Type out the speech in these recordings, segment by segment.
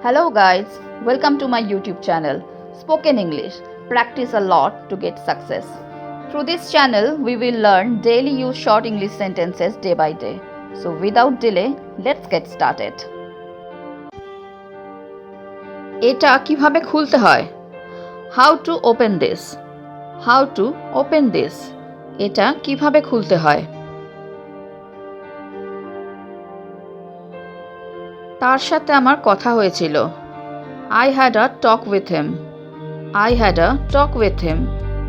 Hello guys, welcome to my YouTube channel, Spoken English. Practice a lot to get success. Through this channel, we will learn daily use short English sentences day by day. So without delay, let's get started. এটা কিভাবে খুলতে হয়? How to open this? How to open this? এটা কিভাবে খুলতে হয়? তার সাথে আমার কথা হয়েছিল। I had a talk with him. I had a talk with him.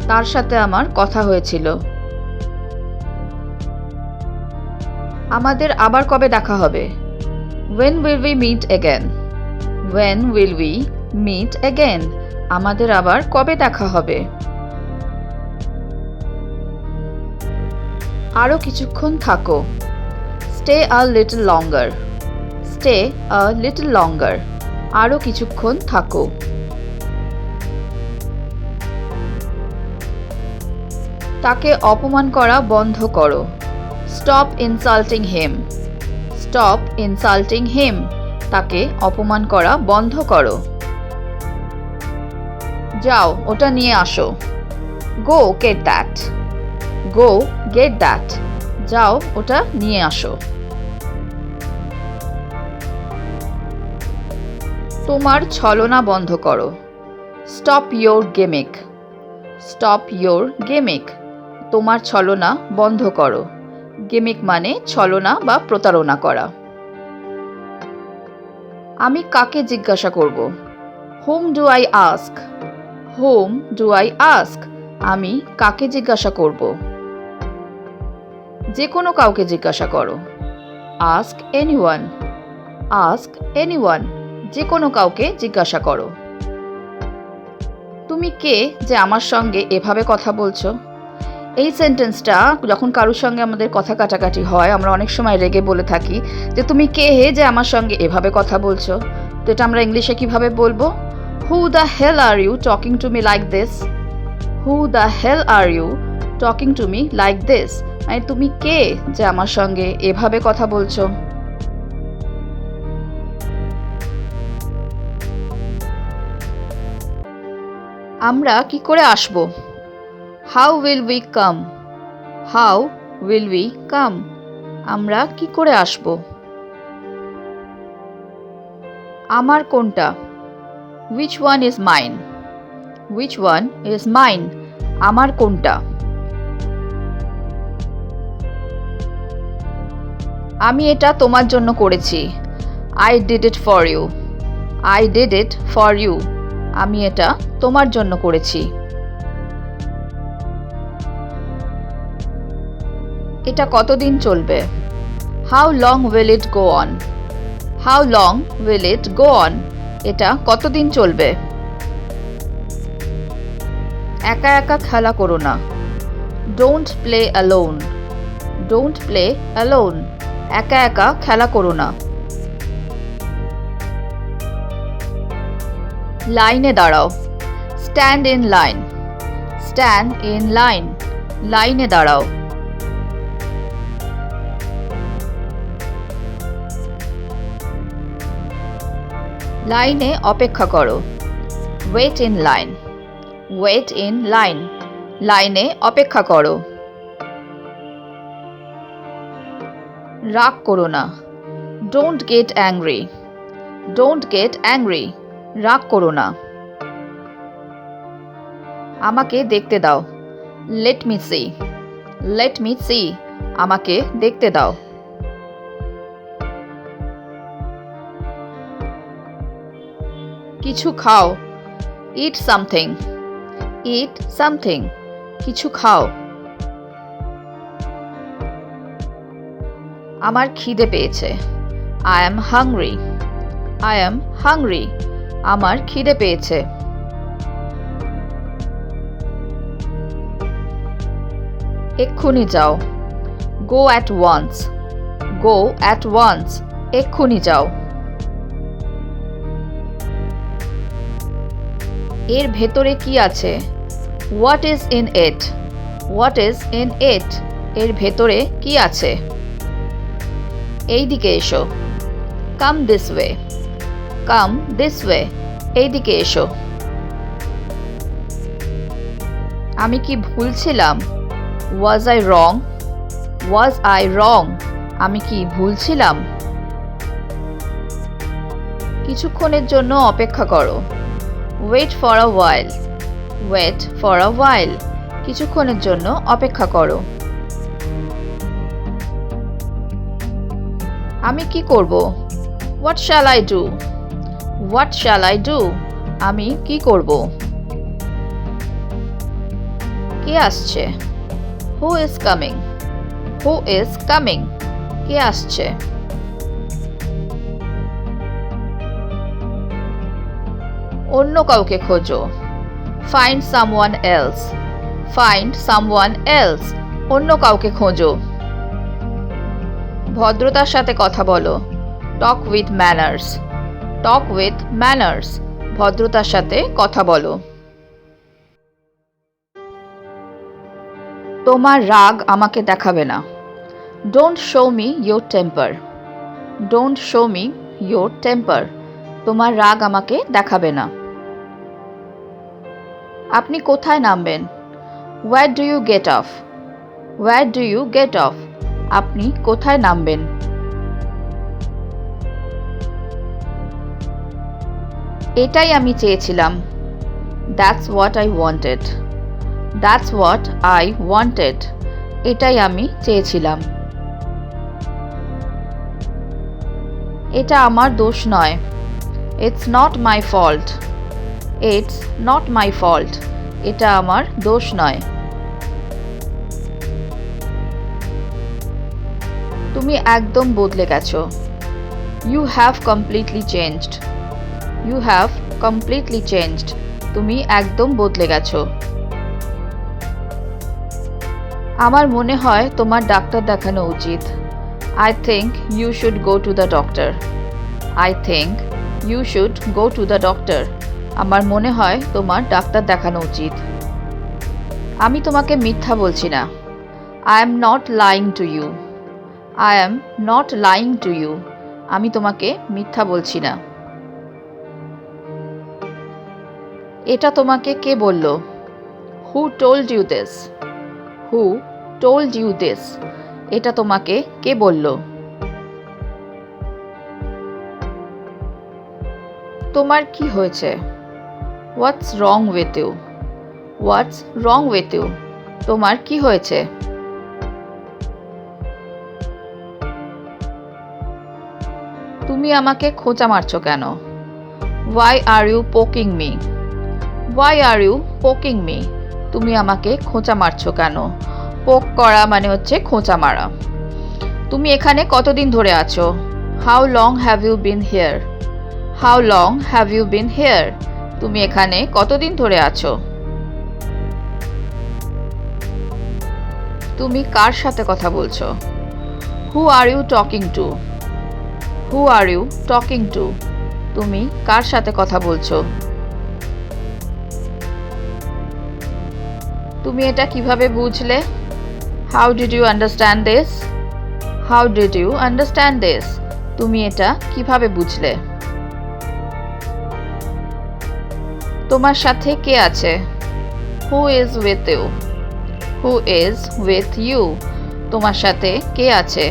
তার সাথে আমার কথা হয়েছিল। আমাদের আবার কবে দেখা হবে? When will we meet again? When will we meet again? আমাদের আবার কবে দেখা হবে? আরো কিছুক্ষণ থাকো। Stay a little longer. Stay a little longer. আরো কিছুক্ষণ থাকো। তাকে অপমান করা বন্ধ করো। Stop insulting him. Stop insulting him. তাকে অপমান করা বন্ধ করো। যাও, ওটা নিয়ে আসো। Go get that. Go get that. যাও, ওটা নিয়ে আসো। তোমার ছলনা বন্ধ করো। Stop your gimmick. Stop your gimmick. তোমার ছলনা বন্ধ করো। গিমিক মানে ছলনা বা প্রতারণা করা। আমি কাকে জিজ্ঞাসা করব? Whom do I ask? Whom do I ask? আমি কাকে জিজ্ঞাসা করব? যে কোনো কাউকে জিজ্ঞাসা করো। Ask anyone. Ask anyone. যে কোনো কাউকে জিজ্ঞাসা করো। তুমি কে যে আমার সঙ্গে এভাবে কথা বলছো? এই সেন্টেন্সটা যখন কারোর সঙ্গে আমাদের কথা কাটাকাটি হয়, আমরা অনেক সময় রেগে বলে থাকি যে তুমি কে হে যে আমার সঙ্গে এভাবে কথা বলছো। তো এটা আমরা ইংলিশে কিভাবে বলবো? Who the hell are you talking to me like this? Who the hell are you talking to me like this? মানে তুমি কে যে আমার সঙ্গে এভাবে কথা বলছো? আমরা কি করে আসব? How will we come? How will we come? আমরা কি করে আসব? আমার কোনটা? Which one is mine? Which one is mine? আমার কোনটা? আমি এটা তোমার জন্য করেছি। I did it for you. I did it for you. আমি এটা তোমার জন্য করেছি। এটা কতদিন চলবে? How long will it go on? How long will it go on? এটা কতদিন চলবে? একা একা খেলা করো না। Don't play alone. Don't play alone. একা একা খেলা করো না। লাইনে দাঁড়াও। Stand in line. Stand in line. লাইনে দাঁড়াও। লাইনে অপেক্ষা করো। Wait in line. Wait in line. লাইনে অপেক্ষা করো। রাগ করো না। Don't get angry. Don't get angry. রাগ করো না। আমাকে দেখতে দাও। Let me see. Let me see. আমাকে দেখতে দাও। কিছু খাও। Eat something. Eat something. কিছু খাও। আমার খিদে পেয়েছে। I am hungry. I am hungry. আমার খিদে পেয়েছে। এক্ষুনি যাও। Go at once. Go at once. এক্ষুনি যাও। এর ভেতরে কি আছে? What is in it? What is in it? এর ভেতরে কি আছে? এই দিকে এসো। Come this way. Come this way, এইদিকে এসো। আমি কি ভুল ছিলাম? Was I wrong? Was I wrong? আমি কি ভুল ছিলাম? কিছুক্ষণের জন্য অপেক্ষা করো। Wait for a while. Wait for a while, কিছুক্ষণের জন্য অপেক্ষা করো। আমি কি করব? What shall I do? What shall I do? আমি কি করব? কে আসছে? Who is coming? Who is coming? কে আসছে? অন্য কাউকে খোঁজো। Find someone else. Find someone else, অন্য কাউকে খোঁজো। ভদ্রতার সাথে কথা বলো। Talk with manners. Talk with manners, ভদ্রতার সাথে কথা বলো। তোমার রাগ আমাকে দেখাবে না। Don't show me your temper. Don't show me your temper, তোমার রাগ আমাকে দেখাবে না। আপনি কোথায় নামবেন? Where do you get off? Where do you get off, আপনি কোথায় নামবেন? এটাই আমি চেয়েছিলাম। That's what I wanted. That's what I wanted, এটাই আমি চেয়েছিলাম। এটা আমার দোষ নয়। It's not my fault. It's not my fault, এটা আমার দোষ নয়। তুমি একদম বদলে গেছো। You have completely changed. You have completely changed, তুমি একদম বদলে গেছো। আমার মনে হয় তোমার ডাক্তার দেখানো উচিত। I think you should go to the doctor. I think you should go to the doctor, আমার মনে হয় তোমার ডাক্তার দেখানো উচিত। আমি তোমাকে মিথ্যা বলছি না। I am not lying to you. I am not lying to you, আমি তোমাকে মিথ্যা বলছি না। এটা তোমাকে কে বলল? Who told you this? Who told you this, এটা তোমাকে কে বলল? তোমার কি হয়েছে? What's wrong with you? What's wrong with you, তোমার কি হয়েছে? তুমি আমাকে খোঁচা মারছো কেন? Why are you poking me? Why are you poking me, তুমি আমাকে খোঁচা মারছো কেন? পোক করা মানে হচ্ছে খোঁচা মারা। তুমি এখানে কতদিন ধরে আছো? How long have you been here? How long have you been here, তুমি এখানে কতদিন ধরে আছো? তুমি কার সাথে কথা বলছো? Who are you talking to? Who are you talking to, তুমি কার সাথে কথা বলছো? তুমি এটা কিভাবে বুঝলে? How did you understand this? How did you understand this, তুমি এটা কিভাবে বুঝলে? তোমার সাথে কে আছে? Who is with you? Who is with you, তোমার সাথে কে আছে?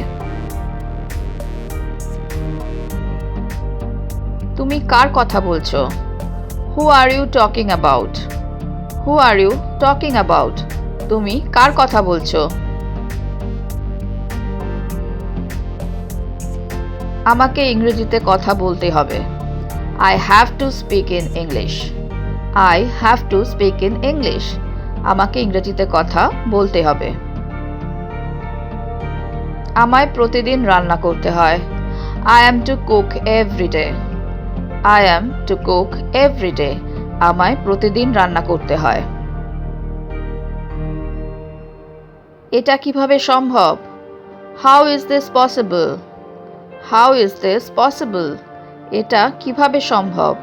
তুমি কার কথা বলছো? Who are you talking about? Who are you talking about, তুমি কার কথা বলছো? আমাকে ইংরেজিতে কথা বলতে হবে। I have to speak in English. I have to speak in English, আমাকে ইংরেজিতে কথা বলতে হবে। আমায় প্রতিদিন রান্না করতে হয়। I am to cook every day. I am to cook every day, আমায় প্রতিদিন রান্না করতে হয়। এটা কিভাবে সম্ভব? How is this possible? How is this possible, এটা কিভাবে সম্ভব?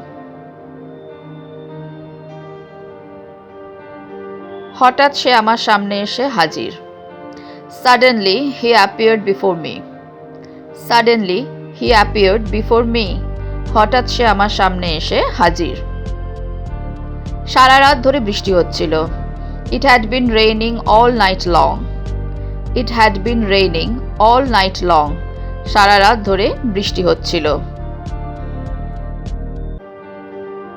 হঠাৎ সে আমার সামনে এসে হাজির। সাডেনলি হি অ্যাপিয়ার্ড বিফোর মি। সাডেনলি হি অ্যাপিয়ার্ড বিফোর মি, হঠাৎ সে আমার সামনে এসে হাজির। সারা রাত ধরে বৃষ্টি হচ্ছিল। It had been raining all night long. It had been raining all night long. সারা রাত ধরে বৃষ্টি হচ্ছিল।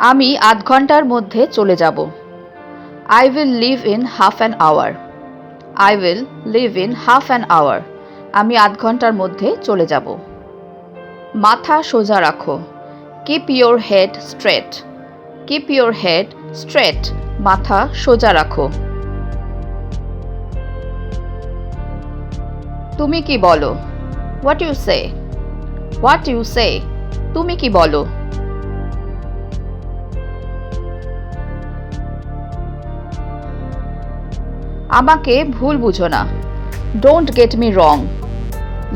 আমি আধ ঘন্টার মধ্যে চলে যাব। I will leave in half an hour. I will leave in half an hour. আমি আধ ঘন্টার মধ্যে চলে যাব। মাথা সোজা রাখো। Keep your head straight. Keep your head straight. মাথা সোজা রাখো। তুমি কি বলো? What you say? What you say? তুমি কি বলো? আমাকে ভুল বুঝো না। Don't get me wrong.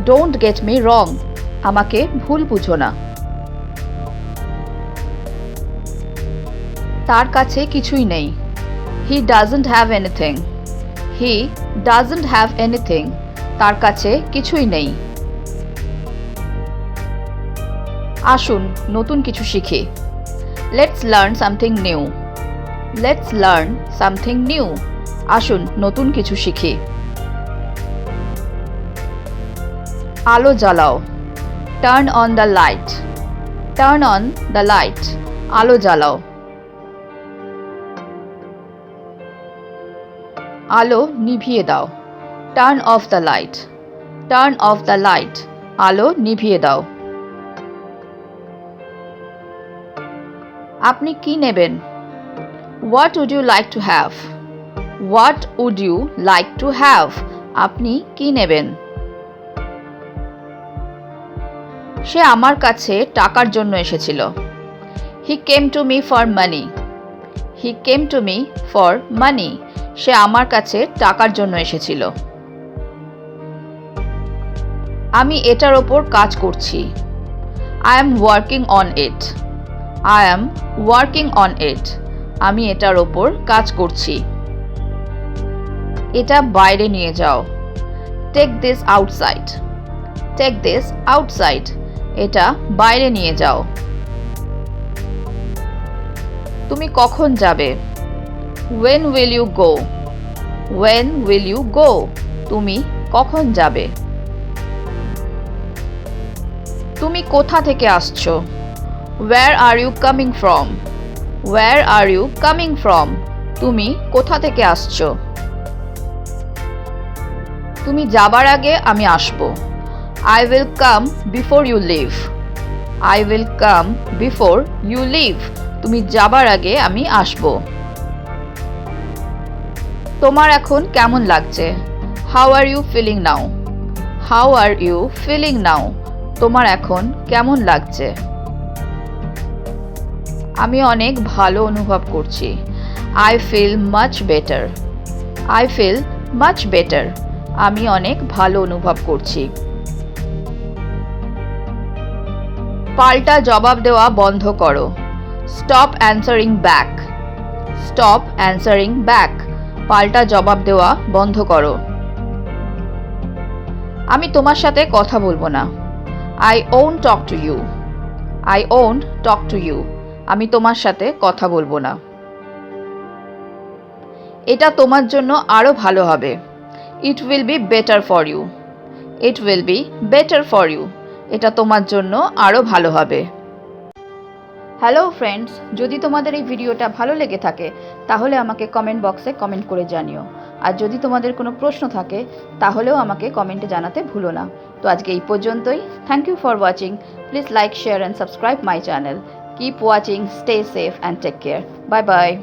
Don't get me wrong. আমাকে ভুল বুঝো না। তার কাছে কিছুই নেই। He doesn't have anything. He doesn't have anything. তার কাছে কিছুই নেই। আসুন নতুন কিছু শিখি। Let's learn something new. Let's learn something new. আসুন নতুন কিছু শিখি। আলো জ্বালাও। Turn on the light. Turn on the light. আলো জ্বালাও। আলো নিভিয়ে দাও। Turn off the light. Turn off the light. আলো নিভিয়ে দাও। আপনি কি নেবেন? What would you like to have? What would you like to have? আপনি কি নেবেন? সে আমার কাছে টাকার জন্য এসেছিল। He came to me for money. He came to me for money. সে আমার কাছে টাকার জন্য এসেছিল। আমি এটার ওপর কাজ করছি। I am working on it. I am working on it. আমি এটার ওপর কাজ করছি। এটা বাইরে নিয়ে যাও। Take this outside. Take this outside. এটা বাইরে নিয়ে যাও। তুমি কখন যাবে? When will you go? When will you go? তুমি কখন যাবে? তুমি কোথা থেকে আসছো? Where are you coming from? Where are you coming from? তুমি কোথা থেকে আসছো? তুমি যাবার আগে আমি আসব। I will come before you leave. I will come before you leave. তুমি যাবার আগে আমি আসব। তোমার এখন কেমন লাগছে? How are you feeling now? How are you feeling now? তোমার এখন কেমন লাগছে? আমি অনেক ভালো অনুভব করছি। I feel much better. I feel much better. আমি অনেক ভালো অনুভব করছি। পাল্টা জবাব দেওয়া বন্ধ করো। Stop answering back. Stop answering back. পাল্টা জবাব দেওয়া বন্ধ করো। আমি তোমার সাথে কথা বলবো না। I won't talk to you. I won't talk to you. আমি তোমার সাথে কথা বলবো না। এটা তোমার জন্য আরো ভালো হবে। It will be better for you. It will be better for you. এটা তোমার জন্য আরো ভালো হবে। হ্যালো ফ্রেন্ডস, যদি তোমাদের এই ভিডিওটা ভালো লেগে থাকে তাহলে আমাকে কমেন্ট বক্সে কমেন্ট করে জানিও। আর যদি তোমাদের কোনো প্রশ্ন থাকে তাহলেও আমাকে কমেন্টে জানাতে ভুলো না। তো আজকে এই পর্যন্তই। Thank you for watching. Please like, share and subscribe my channel. Keep watching, stay safe and take care. Bye bye.